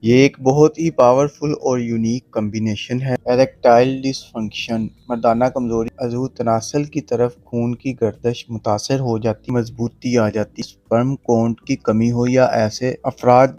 ये एक बहुत ही पावरफुल और यूनिक कॉम्बिनेशन है। एरेक्टाइल डिसफंक्शन, मर्दाना कमजोरी, अज़ू तनासल की तरफ खून की गर्दिश मुतासर हो जाती, मजबूती आ जाती, स्पर्म काउंट की कमी हो या ऐसे अफराद।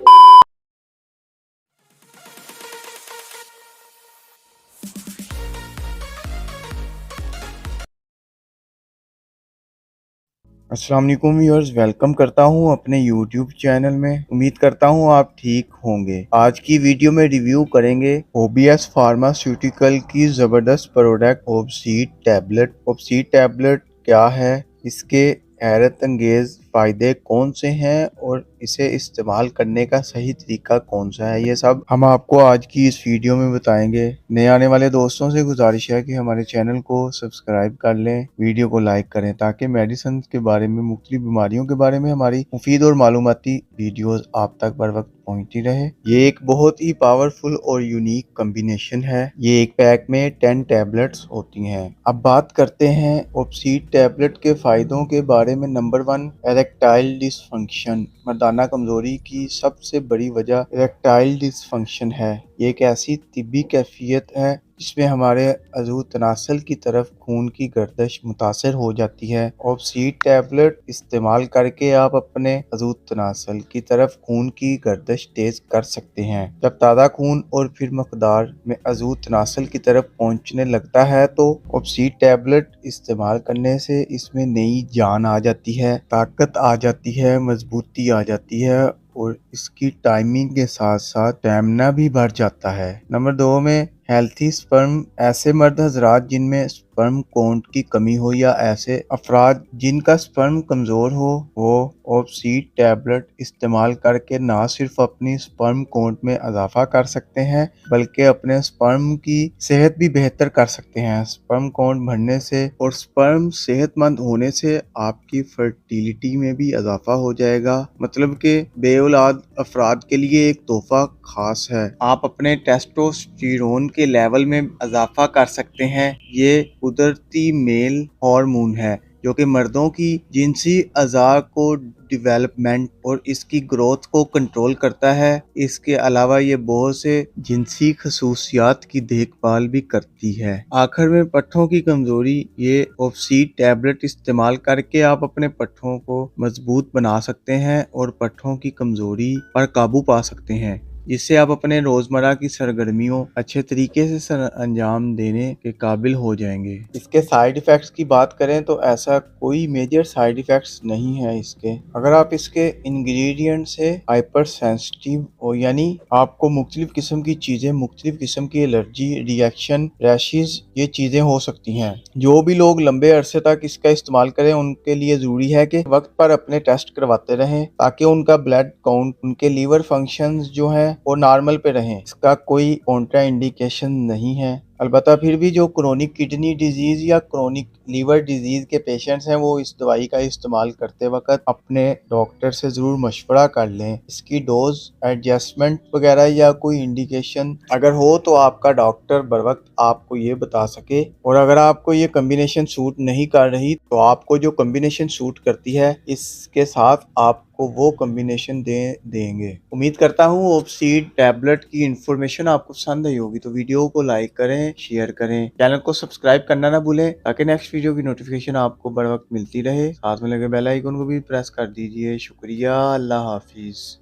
अस्सलाम वालेकुम व्यूअर्स, वेलकम करता हूं अपने यूट्यूब चैनल में। उम्मीद करता हूं आप ठीक होंगे। आज की वीडियो में रिव्यू करेंगे ओबीएस फार्मास्यूटिकल की ज़बरदस्त प्रोडक्ट ओबसीड टैबलेट। ओबसीड टैबलेट क्या है, इसके हैरत अंगेज फ़ायदे कौन से हैं और इसे इस्तेमाल करने का सही तरीका कौन सा है, ये सब हम आपको आज की इस वीडियो में बताएंगे। नए आने वाले दोस्तों से गुजारिश है कि हमारे चैनल को सब्सक्राइब कर लें, वीडियो को लाइक करें ताकि मेडिसिन के बारे में, मुख्तलिफ बीमारियों के बारे में हमारी मुफीद और मालूमाती वीडियोस आप तक बर वक्त पहुंचती रहे। ये एक बहुत ही पावरफुल और यूनिक कॉम्बिनेशन है। ये एक पैक में 10 टैबलेट्स होती हैं। अब बात करते हैं ओबसीड टैबलेट के फायदों के बारे में। Number 1, erectile dysfunction. मर्दाना कमजोरी की सबसे बड़ी वजह इरेक्टाइल डिसफंक्शन है। ये एक ऐसी तिब्बी कैफियत है जिसमें हमारे अज़ू तनासल की तरफ खून की गर्दिश मुतासर हो जाती है। ओबसीड टैबलेट इस्तेमाल करके आप अपने अज़ू तनासल की तरफ खून की गर्दिश तेज कर सकते हैं। जब ताज़ा खून और फिर मकदार में अज़ू तनासल की तरफ पहुंचने लगता है तो ओबसीड टैबलेट इस्तेमाल करने से इसमें नई जान आ जाती है, ताकत आ जाती है, मजबूती आ जाती है और इसकी टाइमिंग के साथ साथ स्टैमिना भी बढ़ जाता है। नंबर 2 में हेल्थी स्पर्म। ऐसे मर्द हजरात जिनमें स्पर्म काउंट की कमी हो या ऐसे अफराद जिनका स्पर्म कमजोर हो, वो ओबसीड टैबलेट इस्तेमाल करके ना सिर्फ अपनी स्पर्म काउंट में इजाफा कर सकते हैं बल्कि अपने स्पर्म की सेहत भी बेहतर कर सकते हैं। स्पर्म काउंट बढ़ने से और स्पर्म सेहतमंद होने से आपकी फर्टिलिटी में भी इजाफा हो जाएगा। मतलब कि बेऔलाद अफराद के लिए एक तोहफा खास है। आप अपने टेस्टोस्टेरोन के लेवल में इजाफा कर सकते हैं। ये कुदरती मेल हार्मोन है जो कि मर्दों की जिनसी अज़ा को डेवलपमेंट और इसकी ग्रोथ को कंट्रोल करता है। इसके अलावा ये बहुत से जिनसी खसूसियात की देखभाल भी करती है। आखिर में पट्ठों की कमजोरी। ये ओबसीड टैबलेट इस्तेमाल करके आप अपने पट्ठों को मजबूत बना सकते हैं और पट्ठों की कमजोरी पर काबू पा सकते हैं, जिससे आप अपने रोजमर्रा की सरगर्मियों अच्छे तरीके से अंजाम देने के काबिल हो जाएंगे। इसके साइड इफेक्ट्स की बात करें तो ऐसा कोई मेजर साइड इफेक्ट्स नहीं है इसके। अगर आप इसके इंग्रेडिएंट से हाइपर सेंसिटिव हो, यानी आपको मुख्तलिफ किस्म की चीजें, मुख्तलिफ किस्म की एलर्जी रिएक्शन, रैशेज, ये चीजें हो सकती हैं। जो भी लोग लंबे अरसे तक इसका इस्तेमाल करें उनके लिए जरूरी है कि वक्त पर अपने टेस्ट करवाते रहें ताकि उनका ब्लड काउंट, उनके लीवर फंक्शंस जो हैं वो नॉर्मल पे रहें। इसका कोई कॉन्ट्रा इंडिकेशन नहीं है। अलबत्ता फिर भी जो क्रोनिक किडनी डिजीज या क्रोनिक लीवर डिजीज के पेशेंट्स हैं वो इस दवाई का इस्तेमाल करते वक्त अपने डॉक्टर से जरूर मशवरा कर लें। इसकी डोज एडजस्टमेंट वगैरह या कोई इंडिकेशन अगर हो तो आपका डॉक्टर बर वक्त आपको ये बता सके। और अगर आपको ये कम्बिनेशन सूट नहीं कर रही तो आपको जो कम्बिनेशन सूट करती है इसके साथ आप वो कॉम्बिनेशन देंगे। उम्मीद करता हूँ ओबसीड टैबलेट की इंफॉर्मेशन आपको पसंद आई होगी, तो वीडियो को लाइक करें, शेयर करें, चैनल को सब्सक्राइब करना ना भूलें ताकि नेक्स्ट वीडियो की नोटिफिकेशन आपको बर वक्त मिलती रहे। साथ में लगे बेल आइकन को भी प्रेस कर दीजिए। शुक्रिया। अल्लाह हाफिज।